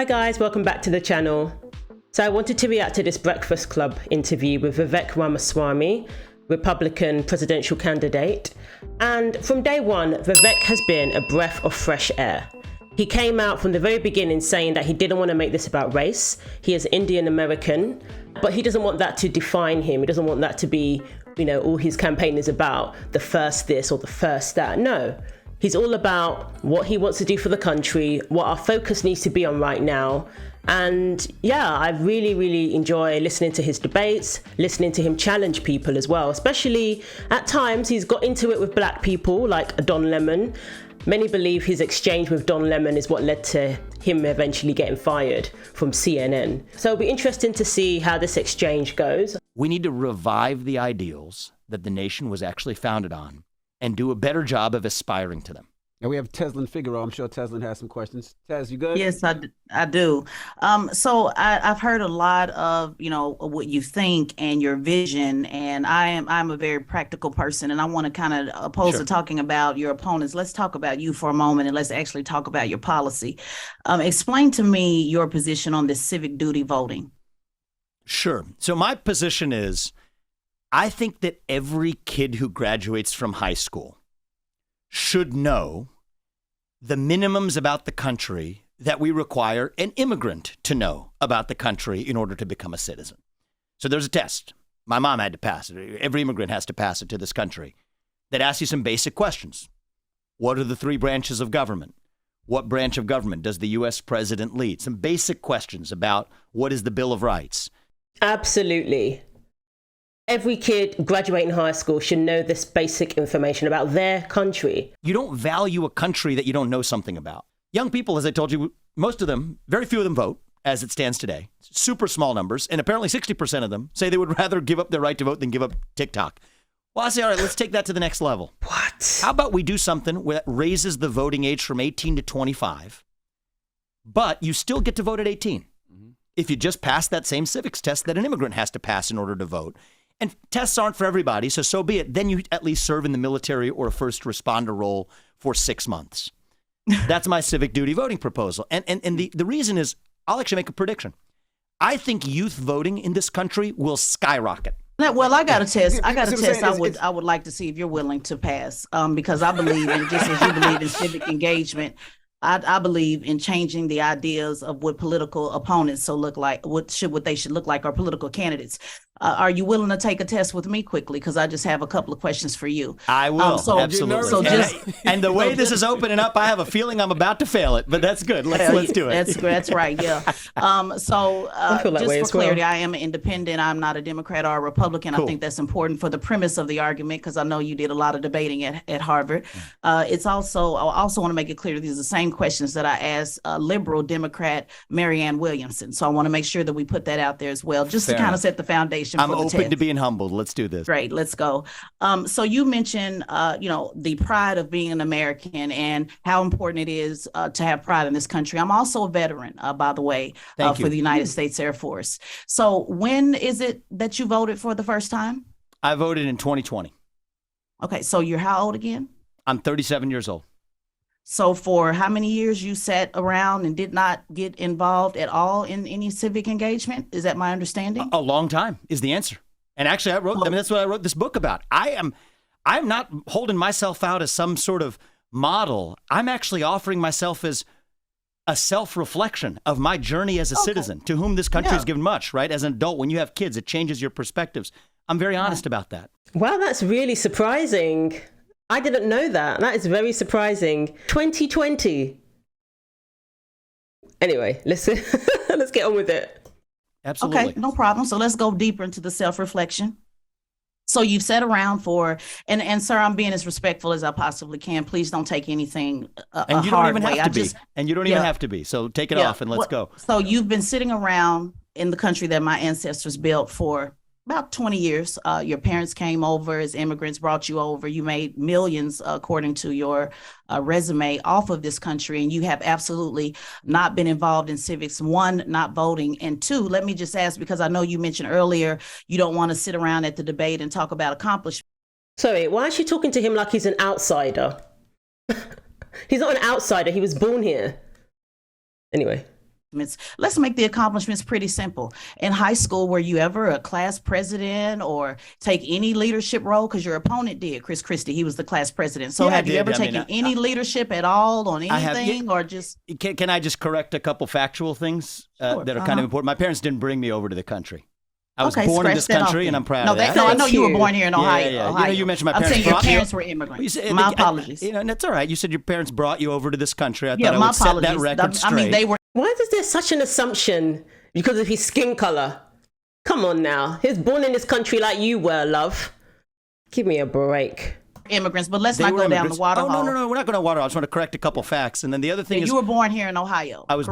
Hi guys, welcome back to the channel. So I wanted to react to this Breakfast Club interview with Vivek Ramaswamy, Republican presidential candidate. And from day one, Vivek has been a breath of fresh air. He came out from the very beginning saying that he didn't want to make this about race. He is Indian American, but he doesn't want that to define him. He doesn't want that to be, all his campaign is about, the first this or the first that. No, he's all about what he wants to do for the country, what our focus needs to be on right now. And yeah, I really enjoy listening to his debates, listening to him challenge people as well, especially at times he's got into it with black people like Don Lemon. Many believe his exchange with Don Lemon is what led to him eventually getting fired from CNN. So it'll be interesting to see how this exchange goes. We need to revive the ideals that the nation was actually founded on and do a better job of aspiring to them. And we have Tezlyn Figaro. I'm sure Tezlyn has some questions. Tez, you good? Yes, I do. So I've heard a lot of, what you think and your vision, and I'm a very practical person, and I want to kind of, opposed to talking about your opponents, let's talk about you for a moment, and let's actually talk about your policy. Explain to me your position on this civic duty voting. Sure. So my position is, I think that every kid who graduates from high school should know the minimums about the country that we require an immigrant to know about the country in order to become a citizen. So there's a test. My mom had to pass it. Every immigrant has to pass it to this country that asks you some basic questions. What are the three branches of government? What branch of government does the U.S. president lead? Some basic questions about what is the Bill of Rights. Absolutely. Every kid graduating high school should know this basic information about their country. You don't value a country that you don't know something about. Young people, as I told you, most of them, very few of them vote as it stands today. Super small numbers. And apparently 60% of them say they would rather give up their right to vote than give up TikTok. Well, I say, all right, let's take that to the next level. What? How about we do something that raises the voting age from 18 to 25, but you still get to vote at 18 if you just pass that same civics test that an immigrant has to pass in order to vote. And tests aren't for everybody, so be it. Then you at least serve in the military or a first responder role for 6 months. That's my civic duty voting proposal. And the reason is, I'll actually make a prediction. I think youth voting in this country will skyrocket. Well, I got a test. I would like to see if you're willing to pass, because I believe in, just as you believe in civic engagement, I believe in changing the ideas of what political opponents look like, what they should look like, or political candidates. Are you willing to take a test with me quickly? Because I just have a couple of questions for you. I will, absolutely. And the way this is opening up, I have a feeling I'm about to fail it, but that's good. Let's do it. That's right, yeah. Just for clarity, I am an independent. I'm not a Democrat or a Republican. Cool. I think that's important for the premise of the argument, because I know you did a lot of debating at Harvard. I also want to make it clear these are the same questions that I asked liberal Democrat Marianne Williamson. So I want to make sure that we put that out there as well, just to kind of set the foundation. I'm open to being humbled. Let's do this. Great. Let's go. So you mentioned, the pride of being an American and how important it is to have pride in this country. I'm also a veteran, by the way, for the United States Air Force. So when is it that you voted for the first time? I voted in 2020. Okay. So you're how old again? I'm 37 years old. So for how many years you sat around and did not get involved at all in any civic engagement? Is that my understanding? A long time is the answer. And actually, that's what I wrote this book about. I'm not holding myself out as some sort of model. I'm actually offering myself as a self-reflection of my journey as a citizen to whom this country has given much, right? As an adult, when you have kids, it changes your perspectives. I'm very honest about that. Wow, that's really surprising. I didn't know that. That is very surprising. 2020. Anyway, let's get on with it. Absolutely. Okay, no problem. So let's go deeper into the self-reflection. So you've sat around for, and sir, I'm being as respectful as I possibly can. Please don't take anything and you don't even have to be. And you don't even have to be. So take it off and let's go. So you've been sitting around in the country that my ancestors built for about 20 years. Your parents came over as immigrants, brought you over. You made millions, according to your resume, off of this country, and you have absolutely not been involved in civics. One, not voting, and two, let me just ask, because I know you mentioned earlier you don't want to sit around at the debate and talk about accomplishments. Sorry, why is she talking to him like he's an outsider? He's not an outsider. He was born here. Anyway. Let's make the accomplishments pretty simple. In high school, were you ever a class president or take any leadership role? Because your opponent did, Chris Christie. He was the class president. So Yeah, have you ever taken any leadership at all on anything, or just? Can I just correct a couple factual things Sure. that are kind of important? My parents didn't bring me over to the country. I was born in this country, and I'm proud of that. No, I know you were born here in Ohio. Yeah. Ohio. You mentioned my parents. I'm saying your parents were immigrants. My apologies. That's all right. You said your parents brought you over to this country. I thought I my would set that apologies. record straight. I mean, they were. Why is there such an assumption because of his skin color? Come on now. He's born in this country like you were, love. Give me a break. Immigrants, but let's not go down the water hole. No. We're not going to water. I just want to correct a couple facts, and then the other thing is you were born here in Ohio. I was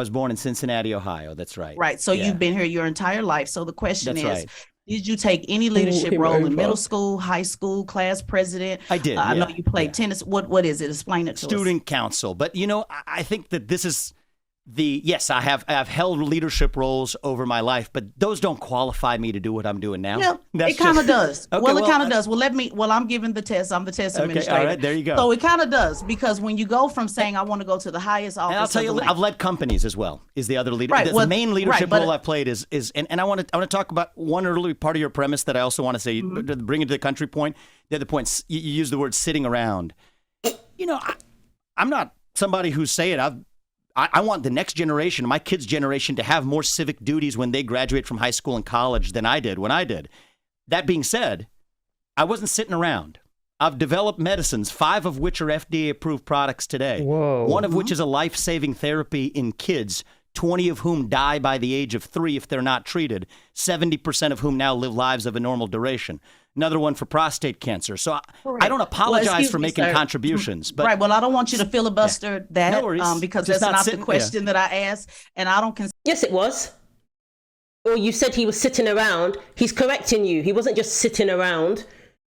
born in Cincinnati, Ohio. That's right. Right. So you've been here your entire life. So the question is, right. Did you take any leadership role in middle school, high school, class president? I did. I know you played tennis. What is it? Explain it to us. Student council. But I think that this is yes, I have held leadership roles over my life, but those don't qualify me to do what I'm doing now. Yeah, it kind of does. Okay, it kind of does. Well, I'm giving the test. I'm the test administrator. All right, there you go. So it kind of does, because when you go from saying I want to go to the highest office, and I'll tell you, I've led companies as well. Is the other leader? Right, the main leadership role I've played is and I want to talk about one early part of your premise that I also want to say, to bring it to the country point. The other point, you use the word sitting around. I'm not somebody who's saying I want the next generation, my kids' generation, to have more civic duties when they graduate from high school and college than I did when I did. That being said, I wasn't sitting around. I've developed medicines, 5 of which are FDA-approved products today. Whoa. One of which is a life-saving therapy in kids, 20 of whom die by the age of 3 if they're not treated, 70% of whom now live lives of a normal duration. Another one for prostate cancer. So I don't apologize for making contributions. But right. Well, I don't want you to filibuster that because Just that's not the question that I asked. And I don't consider. Yes, it was. Or you said he was sitting around. He's correcting you. He wasn't just sitting around,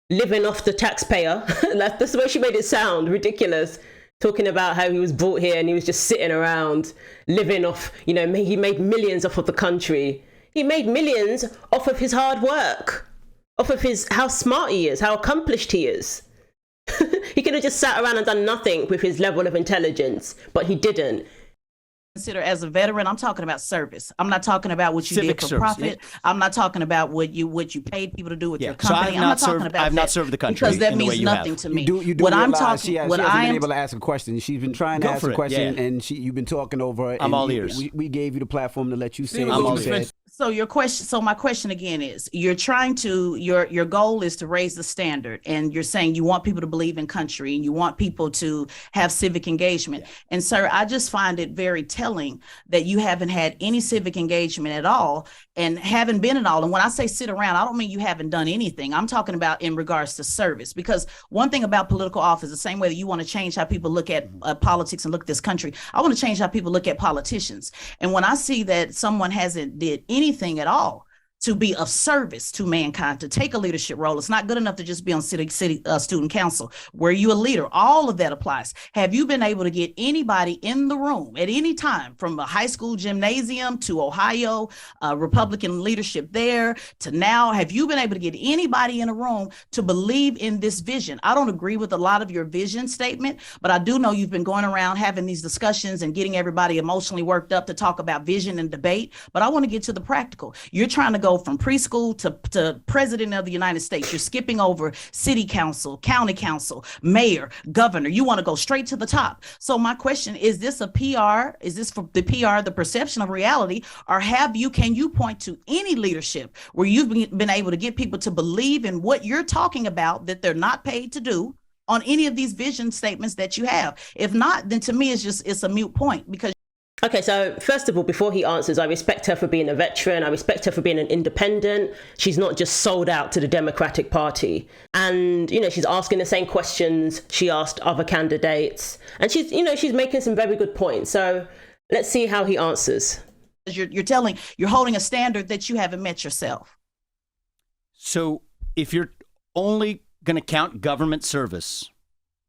living off the taxpayer. That's the way she made it sound. Ridiculous. Talking about how he was brought here and he was just sitting around, living off, he made millions off of the country. He made millions off of his hard work. Off of how smart he is, how accomplished he is. He could have just sat around and done nothing with his level of intelligence, but he didn't. Consider as a veteran, I'm talking about service. I'm not talking about what you Civic did for service, profit. yeah. I'm not talking about what you paid people to do with your So company. I've not served the country because that in the way means you nothing have. to me. You do what I'm realize talking, she hasn't been able to ask a question. She's been trying to ask a question, and you've been talking over her. I'm all ears. We gave you the platform to let you say I'm what all you said. So my question again is, you're trying to, your goal is to raise the standard, and you're saying you want people to believe in country and you want people to have civic engagement. Yeah. And sir, I just find it very telling that you haven't had any civic engagement at all and haven't been at all. And when I say sit around, I don't mean you haven't done anything. I'm talking about in regards to service, because one thing about political office, the same way that you want to change how people look at politics and look at this country, I want to change how people look at politicians. And when I see that someone hasn't did anything at all to be of service to mankind, to take a leadership role. It's not good enough to just be on city student council. Were you a leader? All of that applies. Have you been able to get anybody in the room at any time, from a high school gymnasium to Ohio, Republican leadership there to now? Have you been able to get anybody in a room to believe in this vision? I don't agree with a lot of your vision statement, but I do know you've been going around having these discussions and getting everybody emotionally worked up to talk about vision and debate. But I want to get to the practical. You're trying to go from preschool to president of the United States. You're skipping over city council, county council, mayor, governor. You want to go straight to the top. So my question is this a PR? Is this for the PR, the perception of reality? Or can you point to any leadership where you've been able to get people to believe in what you're talking about that they're not paid to do on any of these vision statements that you have? If not, then to me, it's a moot point, because Okay, so first of all, before he answers, I respect her for being a veteran. I respect her for being an independent. She's not just sold out to the Democratic Party. And, she's asking the same questions she asked other candidates. And she's making some very good points. So let's see how he answers. You're holding a standard that you haven't met yourself. So if you're only going to count government service,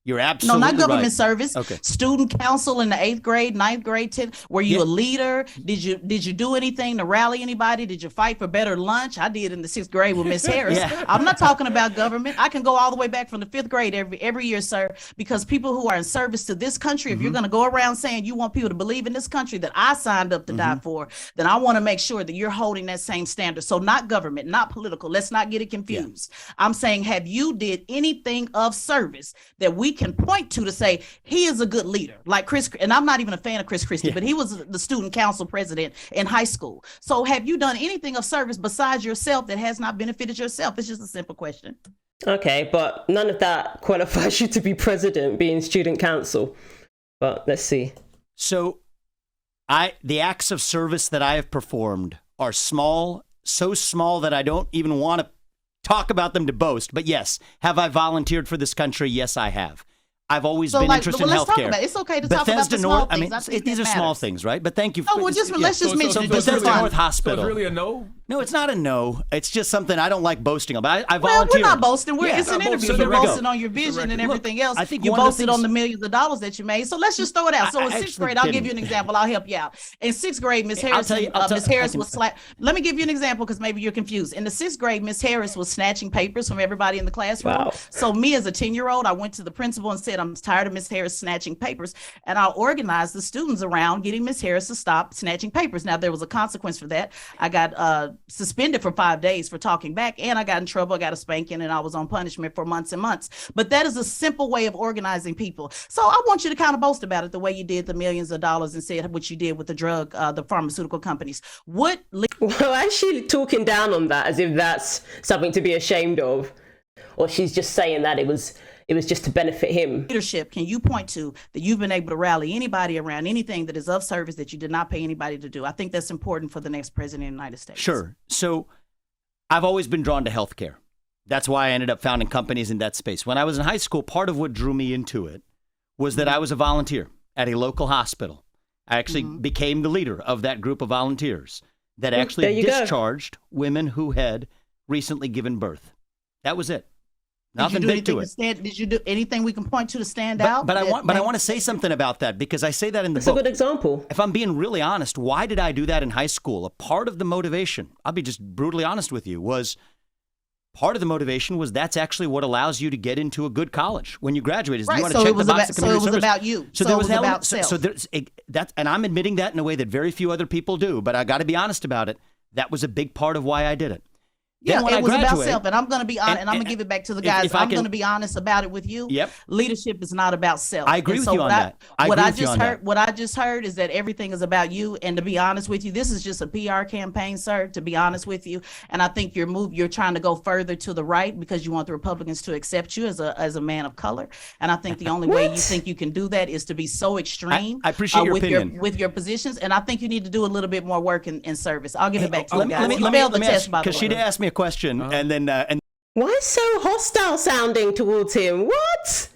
You're absolutely No, not government right. service. Okay. Student council in the 8th grade, 9th grade, 10th. Were you a leader? Did you do anything to rally anybody? Did you fight for better lunch? I did in the 6th grade with Miss Harris. I'm not talking about government. I can go all the way back from the 5th grade every year, sir, because people who are in service to this country, if you're going to go around saying you want people to believe in this country that I signed up to die for, then I want to make sure that you're holding that same standard. So not government, not political. Let's not get it confused. I'm saying, have you did anything of service that we can point to say he is a good leader, like Chris? And I'm not even a fan of Chris Christie, but he was the student council president in high school. So have you done anything of service besides yourself that has not benefited yourself? It's just a simple question. Okay, but none of that qualifies you to be president, being student council. But let's see. So the acts of service that I have performed are small, so small that I don't even want to talk about them to boast. But yes, have I volunteered for this country? Yes, I have. I've always been interested in healthcare. It's okay to talk about the small things. I mean, these are small things, right? But thank you. Let's just mention Bethesda North Hospital. So it's really a no? No, it's not a no. It's just something I don't like boasting about. I Well, volunteered. we're not boasting. It's an interview. So You're boasting on your vision and everything else. I think you one of the boasted on the millions of dollars that you made. So let's just throw it out. So in 6th grade, I'll give you an example. I'll help you out. In 6th grade, Miss Harris, was slapped. Let me give you an example because maybe you're confused. In the 6th grade, Miss Harris was snatching papers from everybody in the classroom. Wow. So me as a 10-year-old, I went to the principal and said, I'm tired of Miss Harris snatching papers. And I organized the students around getting Miss Harris to stop snatching papers. Now, there was a consequence for that. I got suspended for 5 days for talking back, and I got in trouble. I got a spanking, and I was on punishment for months and months. But that is a simple way of organizing people. So I want you to kind of boast about it the way you did the millions of dollars and said what you did with the pharmaceutical companies. Well, actually talking down on that as if that's something to be ashamed of, or she's just saying that it was just to benefit him. Leadership can you point to that you've been able to rally anybody around anything that is of service that you did not pay anybody to do? I think that's important for the next president of the United States. Sure. So I've always been drawn to healthcare. That's why I ended up founding companies in that space. When I was in high school, part of what drew me into it was that I was a volunteer at a local hospital. I actually became the leader of that group of volunteers that actually discharged women who had recently given birth. That was it. Nothing big to it. Did you do anything we can point to stand out? But I want to say something about that because I say that in the book. It's a good example. If I'm being really honest, why did I do that in high school? A part of the motivation, I'll be just brutally honest with you, was that's actually what allows you to get into a good college when you graduate. Is you want to check the box of community service. So it was about you. So there was an element. So there's and I'm admitting that in a way that very few other people do. But I got to be honest about it. That was a big part of why I did it. Yeah, it was about self, and I'm going to be honest, and I'm going to give it back to the guys. I'm going to be honest about it with you. Yep. Leadership is not about self. I agree with you on that. What I just heard is that everything is about you. And to be honest with you, this is just a PR campaign, sir. To be honest with you, and I think you're trying to go further to the right because you want the Republicans to accept you as a man of color. And I think the only way you think you can do that is to be so extreme. I appreciate your opinion with your positions, and I think you need to do a little bit more work in service. I'll give it back to you guys. You failed the test, by the way. Because she did ask me a question, and then why so hostile sounding towards him? What?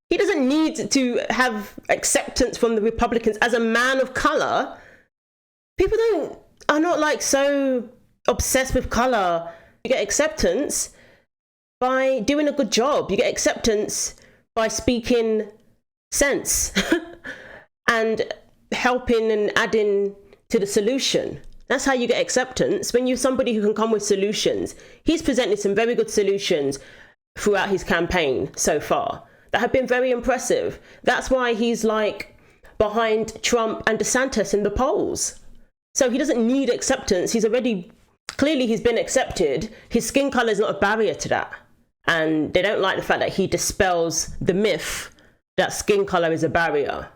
He doesn't need to have acceptance from the Republicans as a man of color. People are not like so obsessed with color. You get acceptance by doing a good job. You get acceptance by speaking sense and helping and adding to the solution. That's how you get acceptance, when you're somebody who can come with solutions. He's presented some very good solutions throughout his campaign so far that have been very impressive. That's why he's like behind Trump and DeSantis in the polls. So he doesn't need acceptance. He's been accepted. His skin color is not a barrier to that. And they don't like the fact that he dispels the myth that skin color is a barrier.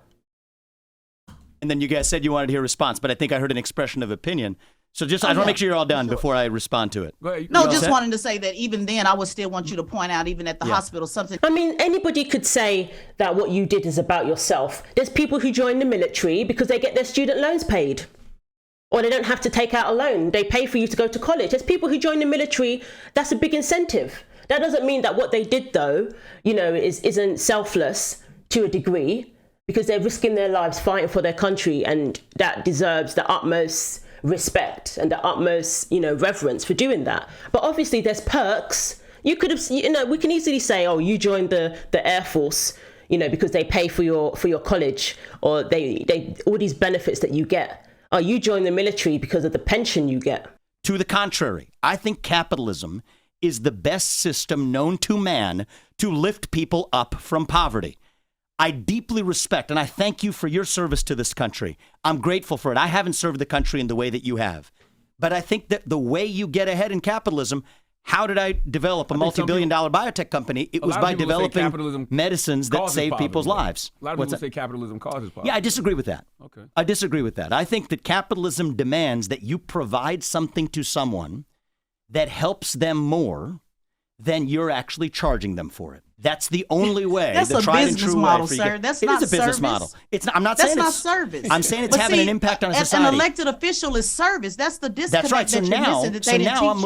And then you guys said you wanted to hear a response, but I think I heard an expression of opinion. So I just want to make sure you're all done before I respond to it. Wanting to say that even then, I would still want you to point out, even at the hospital, something. I mean, anybody could say that what you did is about yourself. There's people who join the military because they get their student loans paid. Or they don't have to take out a loan. They pay for you to go to college. There's people who join the military. That's a big incentive. That doesn't mean that what they did, though, isn't selfless to a degree, because they're risking their lives fighting for their country, and that deserves the utmost respect and the utmost, reverence for doing that. But obviously there's perks. You could have, we can easily say, oh, you joined the Air Force, because they pay for your college, or they all these benefits that you get. Oh, you join the military because of the pension you get. To the contrary, I think capitalism is the best system known to man to lift people up from poverty. I deeply respect and I thank you for your service to this country. I'm grateful for it. I haven't served the country in the way that you have. But I think that the way you get ahead in capitalism, how did I develop a multi-billion-dollar biotech company? It was by developing medicines that save people's lives. A lot of people say capitalism causes poverty. Yeah, I disagree with that. Okay. I disagree with that. I think that capitalism demands that you provide something to someone that helps them more than you're actually charging them for it. That's the only way. That's the a tried business and true model, way sir. That's it not is a business service. model. It's not. I'm not That's saying not it's service. I'm saying it's having an impact on a society. An elected official is service. That's the disconnect. That's right. So that you're now, missing that they didn't teach I'm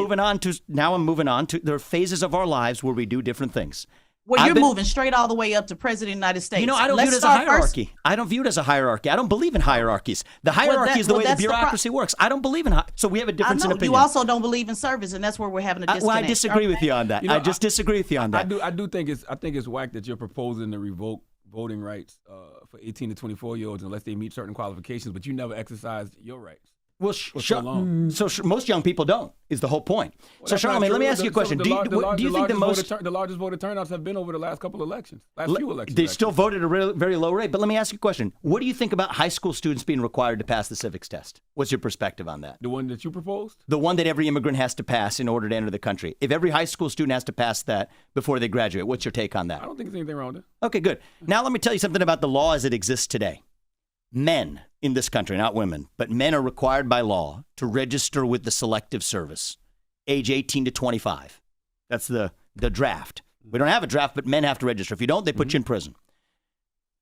moving on to there are phases of our lives where we do different things. Well, you're moving straight all the way up to President of the United States. I don't view it as a hierarchy. I don't view it as a hierarchy. I don't believe in hierarchies. The hierarchy is the way the bureaucracy works. I don't believe in so we have a difference in opinion. You also don't believe in service, and that's where we're having a disconnect. Well, I disagree with you on that. I just disagree with you on that. I do think it's whack that you're proposing to revoke voting rights for 18 to 24-year-olds unless they meet certain qualifications, but you never exercised your rights. Well, most young people don't, is the whole point. Well, so, Charlamagne, let me ask you a question. Do you think the largest voter turnouts have been over the last couple of elections, few elections? They still voted at a very low rate. But let me ask you a question. What do you think about high school students being required to pass the civics test? What's your perspective on that? The one that you proposed? The one that every immigrant has to pass in order to enter the country. If every high school student has to pass that before they graduate, what's your take on that? I don't think there's anything wrong with it. Okay, good. Now let me tell you something about the law as it exists today. Men in this country, not women, but men are required by law to register with the Selective Service, age 18 to 25. That's the draft. We don't have a draft, but men have to register. If you don't, they put you in prison.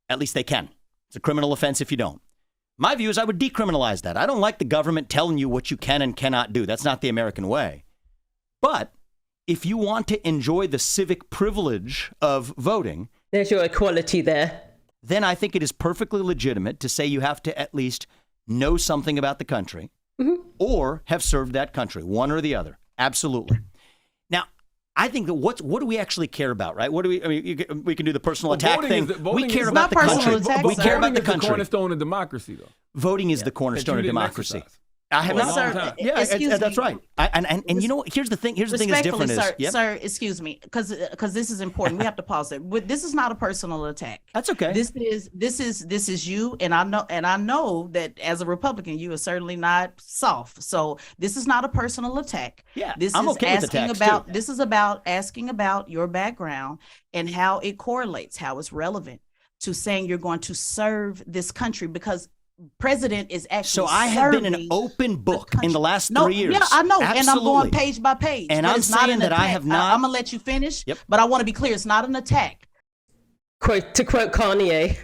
At least they can. It's a criminal offense if you don't. My view is I would decriminalize that. I don't like the government telling you what you can and cannot do. That's not the American way. But if you want to enjoy the civic privilege of voting, there's your equality there. Then I think it is perfectly legitimate to say you have to at least know something about the country or have served that country, one or the other. Absolutely. Now, I think that what do we actually care about, right? What do we? I mean, we can do the personal attack thing. We care about the country. We care about the country. The cornerstone of democracy, though. Voting is the cornerstone of democracy. I have not. Sir, yeah, that's right. And you know, here's the thing. Here's the thing that's different sir, excuse me, because this is important. We have to pause it. This is not a personal attack. That's okay. This is you, and I know that as a Republican, you are certainly not soft. So this is not a personal attack. Yeah, I'm okay with attacks too. This is about asking about your background and how it correlates, how it's relevant to saying you're going to serve this country, because president is actually so I have been an open book in the last 3 years. Yeah, I know. Absolutely. And I'm going page by page. And I'm saying that I have not. I'm going to let you finish. Yep. But I want to be clear. It's not an attack. To quote Kanye.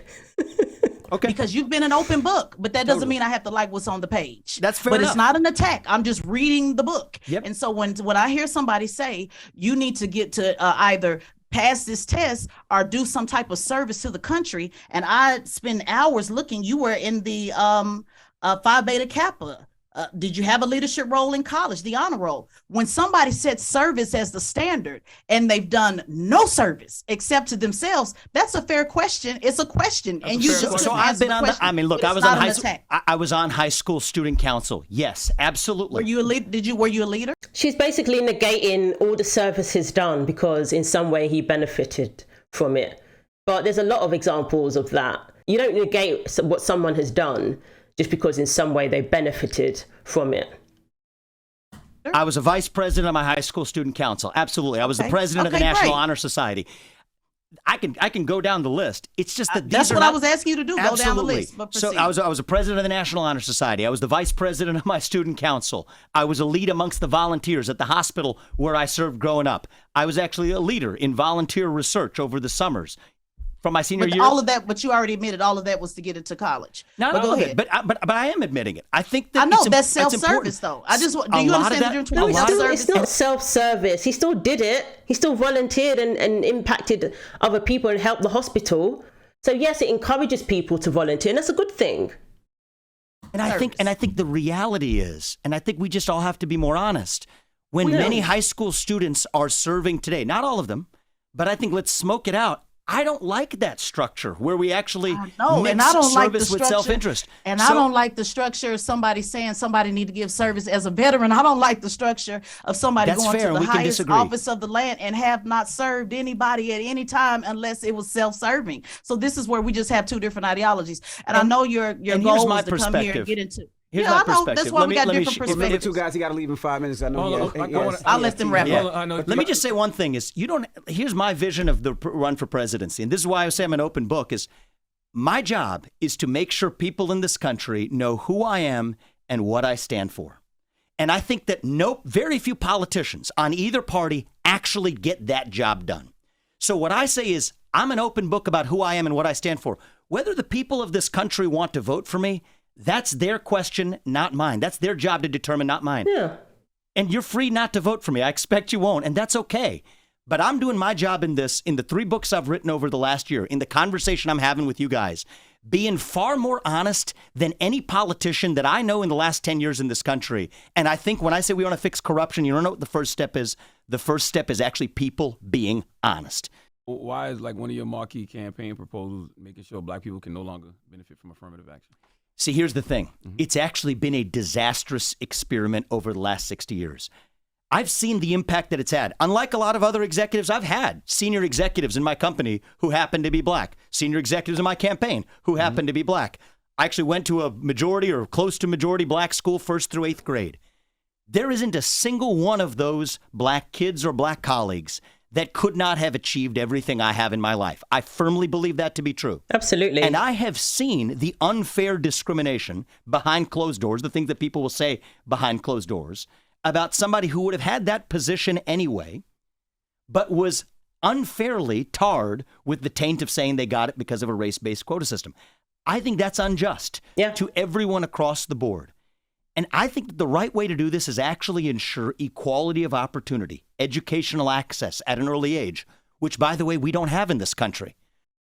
Okay. Because you've been an open book, but that doesn't mean I have to like what's on the page. That's fair enough. But it's not an attack. I'm just reading the book. Yep. And so when I hear somebody say you need to get to either pass this test or do some type of service to the country, and I spend hours looking, you were in the Phi Beta Kappa. Did you have a leadership role in college, the honor roll? When somebody sets service as the standard and they've done no service except to themselves, that's a fair question. It's a question. That's and you just so I've been on I was on high school student council. Yes, absolutely. Were you a leader? Were you a leader? She's basically negating all the service he's done because in some way he benefited from it. But there's a lot of examples of that. You don't negate what someone has done just because in some way they benefited from it. I was a vice president of my high school student council. Absolutely. I was the president of the National Honor Society. I can go down the list. It's just that that's what I was asking you to do. Go down the list. But so I was a president of the National Honor Society. I was the vice president of my student council. I was a lead amongst the volunteers at the hospital where I served growing up. I was actually a leader in volunteer research over the summers. From my senior year, all of that, but you already admitted all of that was to get into college. Not all of it, but I am admitting it. I think that I know that's self-service, though. Do you understand that? It's not self-service. He still did it. He still volunteered and impacted other people and helped the hospital. So yes, it encourages people to volunteer, and that's a good thing. And I think the reality is, and I think we just all have to be more honest. When many high school students are serving today, not all of them, but I think let's smoke it out. I don't like that structure where we actually mix service like with self-interest. And I don't like the structure of somebody saying somebody need to give service as a veteran. I don't like the structure of somebody going to the highest office of the land and have not served anybody at any time unless it was self-serving. So this is where we just have two different ideologies. And I know your goal was to come here and get into. Here's my perspective. That's why we got different perspectives. Remember, two guys, he got to leave in 5 minutes. I know. I'll let them wrap up. Let me just say one thing: here's my vision of the run for presidency, and this is why I say I'm an open book. Is my job is to make sure people in this country know who I am and what I stand for, and I think that very few politicians on either party actually get that job done. So what I say is I'm an open book about who I am and what I stand for. Whether the people of this country want to vote for me, that's their question, not mine. That's their job to determine, not mine. Yeah. And you're free not to vote for me. I expect you won't, and that's okay. But I'm doing my job in the 3 books I've written over the last year, in the conversation I'm having with you guys, being far more honest than any politician that I know in the last 10 years in this country. And I think when I say we want to fix corruption, you don't know what the first step is? The first step is actually people being honest. Why is one of your marquee campaign proposals making sure black people can no longer benefit from affirmative action? See, here's the thing. It's actually been a disastrous experiment over the last 60 years. I've seen the impact that it's had. Unlike a lot of other executives, I've had senior executives in my company who happen to be black, senior executives in my campaign who happen to be black. I actually went to a majority or close to majority black school 1st through 8th grade. There isn't a single one of those black kids or black colleagues that could not have achieved everything I have in my life. I firmly believe that to be true. Absolutely. And I have seen the unfair discrimination behind closed doors, the things that people will say behind closed doors, about somebody who would have had that position anyway, but was unfairly tarred with the taint of saying they got it because of a race-based quota system. I think that's unjust to everyone across the board. And I think that the right way to do this is actually ensure equality of opportunity, educational access at an early age, which, by the way, we don't have in this country.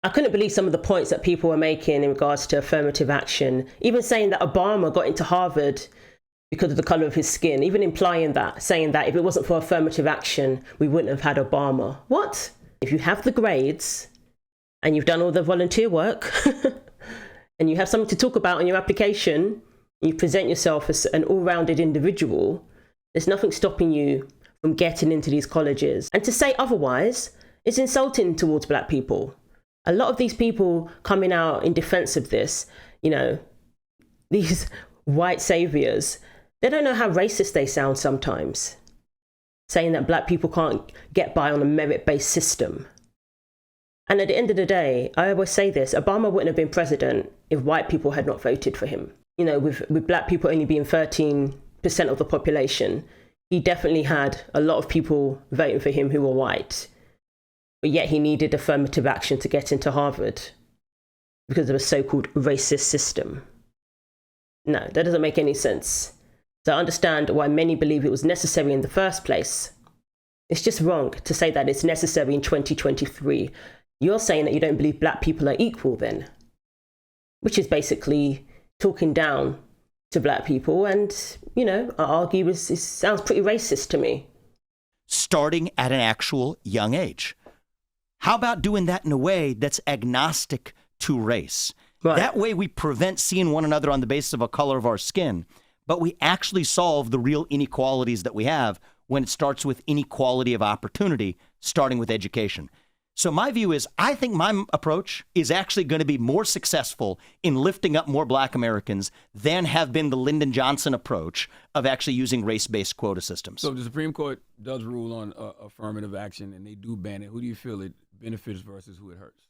I couldn't believe some of the points that people were making in regards to affirmative action, even saying that Obama got into Harvard because of the color of his skin, even implying that, saying that if it wasn't for affirmative action, we wouldn't have had Obama. What? If you have the grades and you've done all the volunteer work and you have something to talk about on your application, you present yourself as an all-rounded individual, there's nothing stopping you from getting into these colleges. And to say otherwise is insulting towards black people. A lot of these people coming out in defense of this, these white saviors, they don't know how racist they sound sometimes, saying that black people can't get by on a merit-based system. And at the end of the day, I always say this, Obama wouldn't have been president if white people had not voted for him. With black people only being 13% of the population, he definitely had a lot of people voting for him who were white. But yet he needed affirmative action to get into Harvard because of a so-called racist system. No, that doesn't make any sense. So I understand why many believe it was necessary in the first place. It's just wrong to say that it's necessary in 2023. You're saying that you don't believe black people are equal then, which is basically talking down to black people, and I argue it sounds pretty racist to me. Starting at an actual young age. How about doing that in a way that's agnostic to race? Right. That way we prevent seeing one another on the basis of a color of our skin, but we actually solve the real inequalities that we have when it starts with inequality of opportunity, starting with education. So my view is, I think my approach is actually going to be more successful in lifting up more black Americans than have been the Lyndon Johnson approach of actually using race-based quota systems. So if the Supreme Court does rule on affirmative action and they do ban it, who do you feel it benefits versus who it hurts?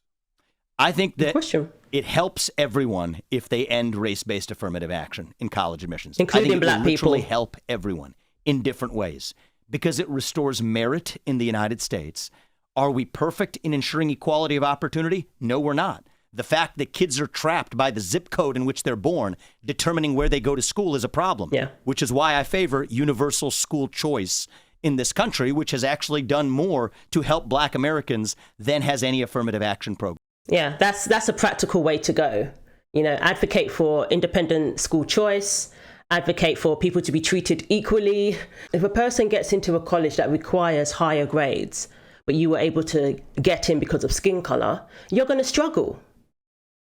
I think that it helps everyone if they end race-based affirmative action in college admissions. Including black people. I think it will literally help everyone in different ways because it restores merit in the United States. Are we perfect in ensuring equality of opportunity? No, we're not. The fact that kids are trapped by the zip code in which they're born, determining where they go to school, is a problem, which is why I favor universal school choice in this country, which has actually done more to help black Americans than has any affirmative action program. Yeah, that's a practical way to go. Advocate for independent school choice, advocate for people to be treated equally. If a person gets into a college that requires higher grades, but you were able to get in because of skin color, you're going to struggle.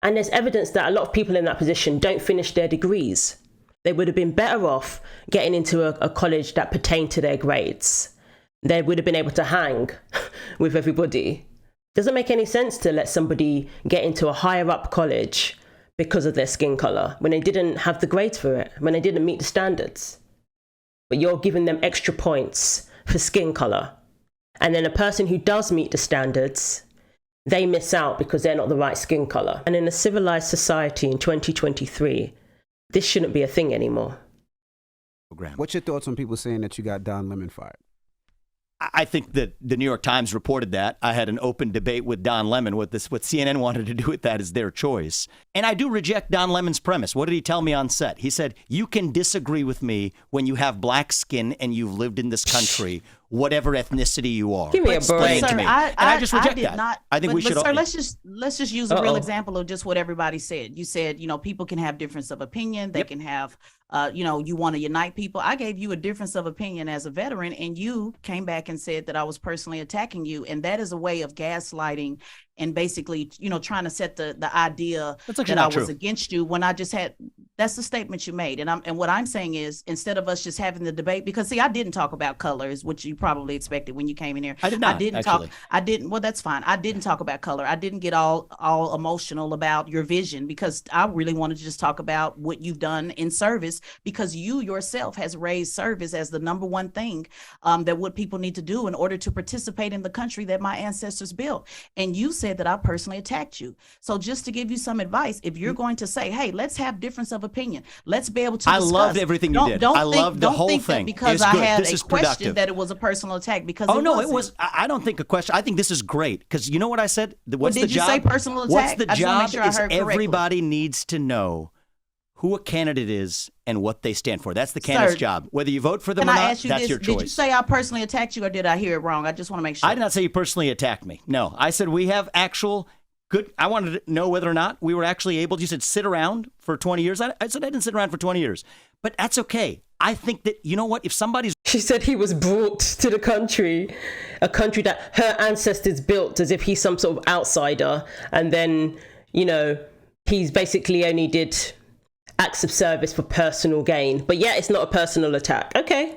And there's evidence that a lot of people in that position don't finish their degrees. They would have been better off getting into a college that pertained to their grades. They would have been able to hang with everybody. Doesn't make any sense to let somebody get into a higher up college because of their skin color when they didn't have the grades for it, when they didn't meet the standards. But you're giving them extra points for skin color. And then a person who does meet the standards, they miss out because they're not the right skin color. And in a civilized society in 2023, this shouldn't be a thing anymore. What's your thoughts on people saying that you got Don Lemon fired? I think that the New York Times reported that. I had an open debate with Don Lemon. What CNN wanted to do with that is their choice. And I do reject Don Lemon's premise. What did he tell me on set? He said, you can disagree with me when you have black skin and you've lived in this country, whatever ethnicity you are. Give me a break. Sir, I just reject that. Not, I think we should. Sir, let's just use a real example of just what everybody said. You said, people can have difference of opinion. They can have, you want to unite people. I gave you a difference of opinion as a veteran, and you came back and said that I was personally attacking you, and that is a way of gaslighting and basically, trying to set the idea that I was against you when I just had. That's the statement you made, and what I'm saying is, instead of us just having the debate, because see, I didn't talk about colors, which you probably expected when you came in here. I did not. I didn't. Well, that's fine. I didn't talk about color. I didn't get all emotional about your vision, because I really wanted to just talk about what you've done in service, because you yourself has raised service as the number one thing that what people need to do in order to participate in the country that my ancestors built. And you said that I personally attacked you. So just to give you some advice, if you're going to say, hey, let's have difference of opinion, let's be able to discuss. I loved everything you did. I loved the whole thing. Because I had a question that it was a personal attack, because it was. I don't think a question. I think this is great, because you know what I said? What's the job? Did you say personal attack? What's the job? Is everybody needs to know who a candidate is and what they stand for. That's the candidate's job. Whether you vote for them or not, that's your choice. Did you say I personally attacked you, or did I hear it wrong? I just want to make sure. I did not say you personally attacked me. No, I said we have actual good. I wanted to know whether or not we were actually able. You said sit around for 20 years. I said I didn't sit around for 20 years, but that's okay. I think that, you know what, if somebody's. She said he was brought to the country, a country that her ancestors built as if he's some sort of outsider, and then, he's basically only did acts of service for personal gain. But yeah, it's not a personal attack. Okay.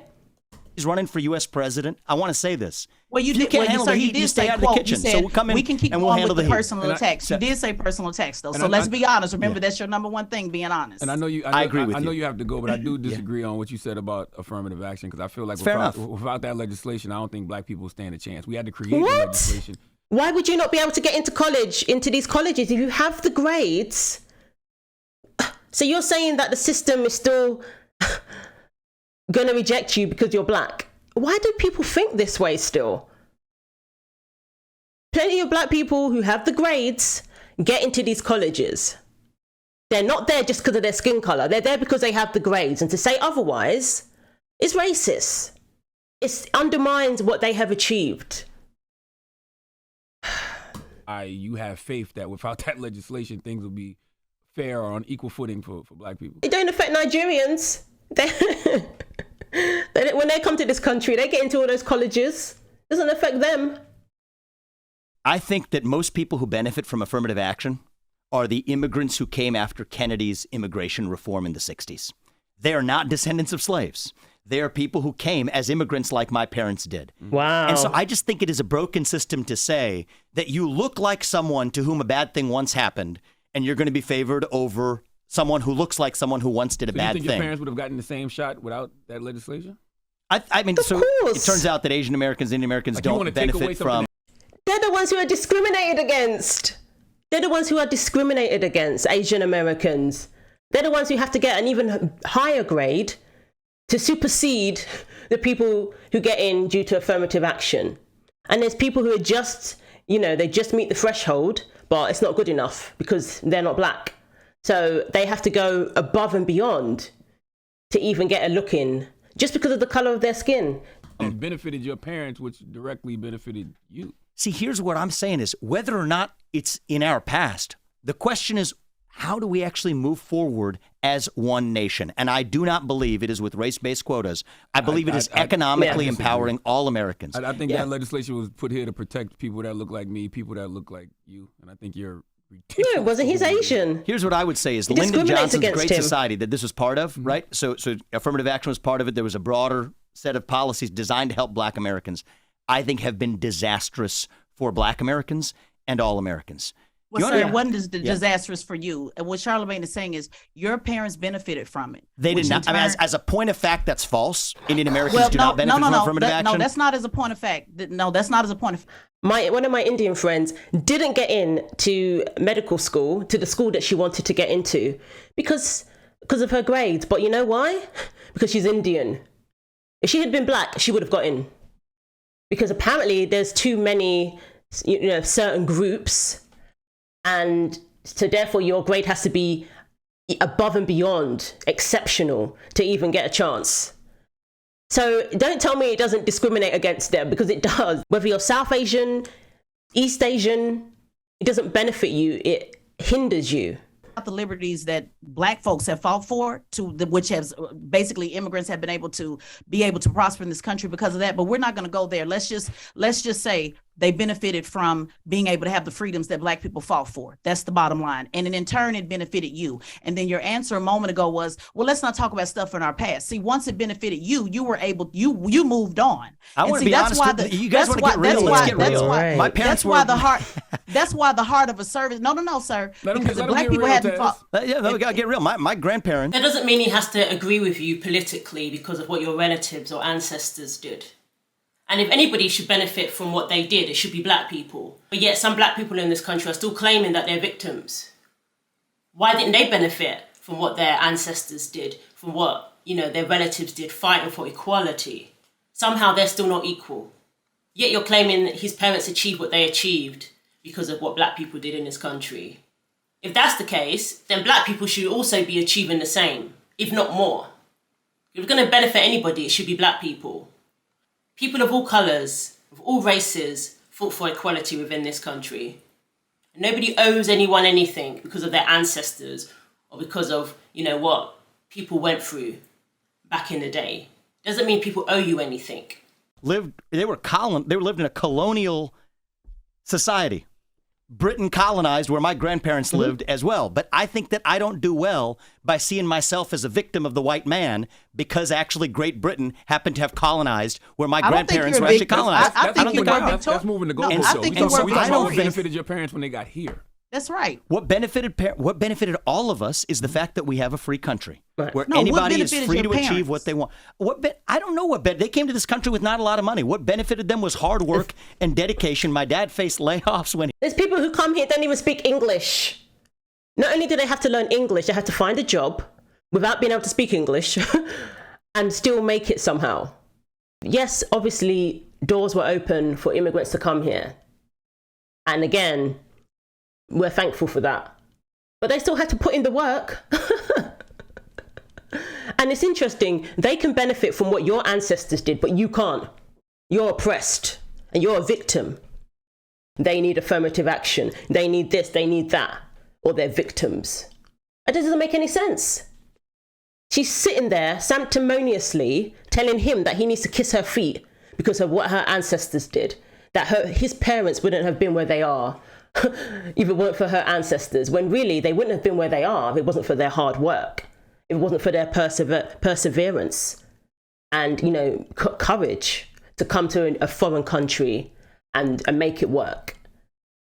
He's running for U.S. president. I want to say this. Well, you did. You did stay out of the kitchen. So we'll come in. We can keep going with the personal attacks. You did say personal attacks, though. So let's be honest. Remember, that's your number one thing, being honest. And I know you. I agree with you. I know you have to go, but I do disagree on what you said about affirmative action, because I feel like without that legislation, I don't think black people stand a chance. We had to create the legislation. Why would you not be able to get into these colleges if you have the grades? So you're saying that the system is still going to reject you because you're black? Why do people think this way still? Plenty of black people who have the grades get into these colleges. They're not there just because of their skin color. They're there because they have the grades. And to say otherwise is racist. It undermines what they have achieved. You have faith that without that legislation, things will be fair or on equal footing for black people. It don't affect Nigerians. When they come to this country, they get into all those colleges. It doesn't affect them. I think that most people who benefit from affirmative action are the immigrants who came after Kennedy's immigration reform in the 60s. They are not descendants of slaves. They are people who came as immigrants like my parents did. Wow. And so I just think it is a broken system to say that you look like someone to whom a bad thing once happened, and you're going to be favored over someone who looks like someone who once did a bad thing. You think your parents would have gotten the same shot without that legislation? I mean, so it turns out that Asian Americans, Indian Americans don't benefit from. They're the ones who are discriminated against. They're the ones who are discriminated against, Asian Americans. They're the ones who have to get an even higher grade to supersede the people who get in due to affirmative action. And there's people who are just, they just meet the threshold, but it's not good enough because they're not black. So they have to go above and beyond to even get a look in, just because of the color of their skin. It benefited your parents, which directly benefited you. See, here's what I'm saying is, whether or not it's in our past, the question is, how do we actually move forward as one nation? And I do not believe it is with race-based quotas. I believe it is economically empowering all Americans. I think that legislation was put here to protect people that look like me, people that look like you. And I think you're ridiculous. No, it wasn't. He's Asian. Here's what I would say is He Lyndon discriminates Johnson's against Great him. Society that this was part of, right? So affirmative action was part of it. There was a broader set of policies designed to help Black Americans, I think have been disastrous for Black Americans and all Americans. Well, sir, it wasn't disastrous for you. And what Charlamagne is saying is your parents benefited from it. They did not. I mean, as a point of fact, that's false. Indian Americans do not benefit from affirmative action. No, that's not as a point of fact. No, that's not as a point of fact. One of my Indian friends didn't get in to medical school, to the school that she wanted to get into, because of her grades. But you know why? Because she's Indian. If she had been Black, she would have got in. Because apparently there's too many, certain groups, and so therefore your grade has to be above and beyond exceptional to even get a chance. So don't tell me it doesn't discriminate against them, because it does. Whether you're South Asian, East Asian, it doesn't benefit you, it hinders you. The liberties that Black folks have fought for, which has basically immigrants have been able to prosper in this country because of that. But we're not going to go there. Let's just say they benefited from being able to have the freedoms that Black people fought for. That's the bottom line. And in turn, it benefited you. And then your answer a moment ago was, well, let's not talk about stuff in our past. See, once it benefited you, you were able, you moved on. I want to be honest with you. You guys want to get real? Let's get real. My parents were. That's why the heart of a service. No, sir. Because the Black people hadn't fought. We gotta get real. My grandparents. That doesn't mean he has to agree with you politically because of what your relatives or ancestors did. And if anybody should benefit from what they did, it should be Black people. But yet some Black people in this country are still claiming that they're victims. Why didn't they benefit from what their ancestors did, from what, their relatives did, fighting for equality? Somehow they're still not equal. Yet you're claiming that his parents achieved what they achieved because of what Black people did in this country. If that's the case, then Black people should also be achieving the same, if not more. If we're going to benefit anybody, it should be Black people. People of all colours, of all races, fought for equality within this country. And nobody owes anyone anything because of their ancestors or because of, what people went through back in the day. Doesn't mean people owe you anything. They lived in a colonial society. Britain colonized where my grandparents lived as well. But I think that I don't do well by seeing myself as a victim of the white man because actually Great Britain happened to have colonized where my grandparents were actually colonized. That's moving the goalpost. I think you were what benefited your parents when they got here. That's right. What benefited all of us is the fact that we have a free country where anybody is free to achieve what they want. I don't know they came to this country with not a lot of money. What benefited them was hard work and dedication. My dad faced layoffs when there's people who come here don't even speak English. Not only do they have to learn English, they have to find a job without being able to speak English and still make it somehow. Yes, obviously doors were open for immigrants to come here. And again, we're thankful for that. But they still had to put in the work. And it's interesting, they can benefit from what your ancestors did, but you can't. You're oppressed and you're a victim. They need affirmative action. They need this, they need that. Or they're victims. It doesn't make any sense. She's sitting there sanctimoniously telling him that he needs to kiss her feet because of what her ancestors did. That his parents wouldn't have been where they are if it weren't for her ancestors, when really they wouldn't have been where they are if it wasn't for their hard work, if it wasn't for their perseverance and, courage to come to a foreign country and make it work.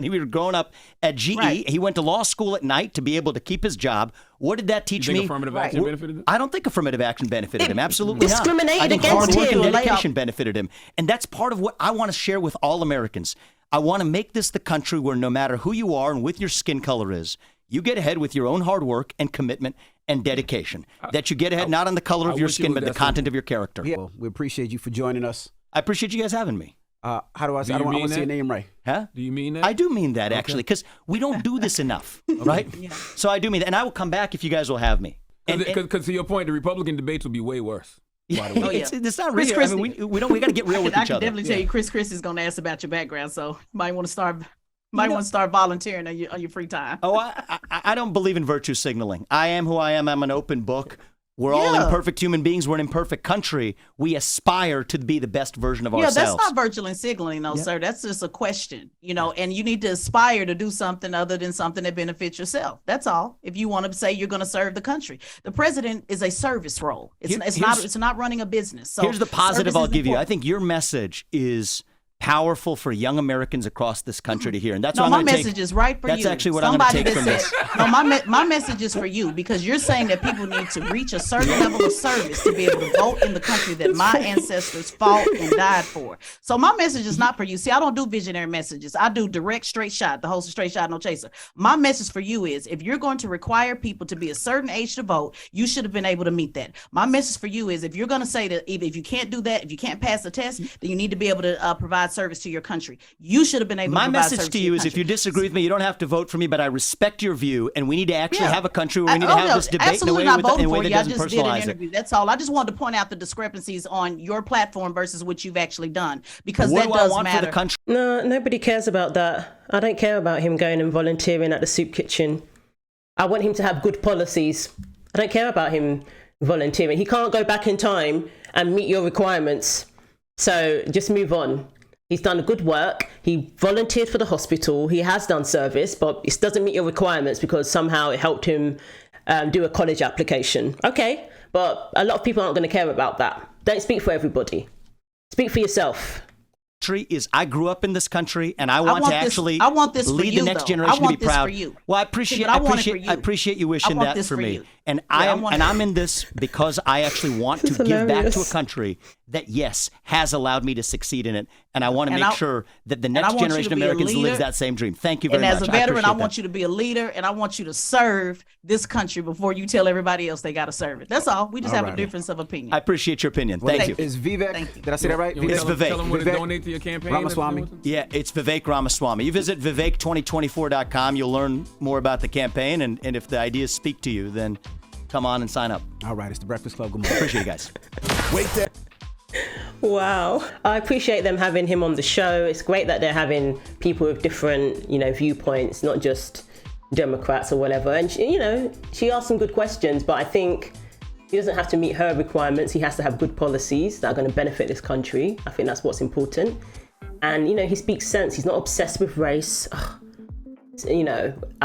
He was growing up at GE. Right. He went to law school at night to be able to keep his job. What did that teach me? Affirmative action benefited him? I don't think affirmative action benefited him. Absolutely not. Discriminated against him. Hard work and dedication benefited him. And that's part of what I want to share with all Americans. I want to make this the country where no matter who you are and what your skin color is, you get ahead with your own hard work and commitment and dedication. That you get ahead not on the color of your skin, but the content of your character. Yeah, well, we appreciate you for joining us. I appreciate you guys having me. How do I say? I don't want to say your name right. Huh? Do you mean that? I do mean that, actually, because we don't do this enough, right? Yeah. So I do mean that. And I will come back if you guys will have me. Because to your point, the Republican debates will be way worse. Yeah. It's not really. We got to get real with each other. I can definitely tell you, Chris is going to ask about your background, so you might want to start Might want to start volunteering on your free time. Oh, I don't believe in virtue signaling. I am who I am. I'm an open book. We're all imperfect human beings. We're an imperfect country. We aspire to be the best version of ourselves. Yeah, that's not virtue signaling, though, sir. That's just a question, and you need to aspire to do something other than something that benefits yourself. That's all. If you want to say you're going to serve the country, the president is a service role. It's not running a business. So here's the positive I'll give you. I think your message is powerful for young Americans across this country to hear, and that's what my message is right for you. That's actually what I'm going to take from this. No, my message is for you, because you're saying that people need to reach a certain level of service to be able to vote in the country that my ancestors fought and died for. So my message is not for you. See, I don't do visionary messages. I do direct, straight shot. The host of Straight Shot, No Chaser. My message for you is, if you're going to require people to be a certain age to vote, you should have been able to meet that. My message for you is, if you're going to say that if you can't do that, if you can't pass the test, then you need to be able to provide service to your country. You should have been able to provide service to your country. My message to you is, if you disagree with me, you don't have to vote for me, but I respect your view, and we need to actually have a country where we need to have this debate in a way that doesn't personalize it. That's all. I just wanted to point out the discrepancies on your platform versus what you've actually done, because that does matter. For the country? No, nobody cares about that. I don't care about him going and volunteering at the soup kitchen. I want him to have good policies. I don't care about him volunteering. He can't go back in time and meet your requirements. So just move on. He's done good work. He volunteered for the hospital. He has done service, but it doesn't meet your requirements because somehow it helped him do a college application. Okay, but a lot of people aren't going to care about that. Don't speak for everybody. Speak for yourself. Is I grew up in this country, and I want this lead the next generation to be proud. Well, I appreciate you wishing that for me. And I'm in this because I actually want to give back to a country that, yes, has allowed me to succeed in it. And I want to make sure that the next generation of Americans lives that same dream. Thank you very much. And as a veteran, I want you to be a leader, and I want you to serve this country before you tell everybody else they got to serve it. That's all. We just have a difference of opinion. I appreciate your opinion. Thank you. Is Vivek, did I say that right? It's Vivek. Tell them where to donate to your campaign. Ramaswamy. Yeah, it's Vivek Ramaswamy. You visit Vivek2024.com. You'll learn more about the campaign, and if the ideas speak to you, then come on and sign up. All right, it's the Breakfast Club. Good morning. Appreciate you guys. Wait there. Wow. I appreciate them having him on the show. It's great that they're having people with different, viewpoints, not just Democrats or whatever. And, she asked some good questions, but I think he doesn't have to meet her requirements. He has to have good policies that are going to benefit this country. I think that's what's important. And, he speaks sense. He's not obsessed with race. I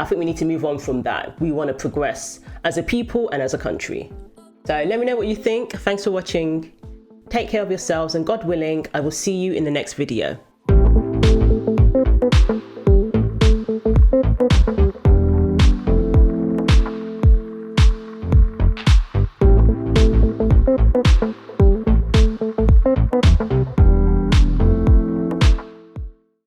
think we need to move on from that. We want to progress as a people and as a country. So let me know what you think. Thanks for watching. Take care of yourselves, and God willing, I will see you in the next video.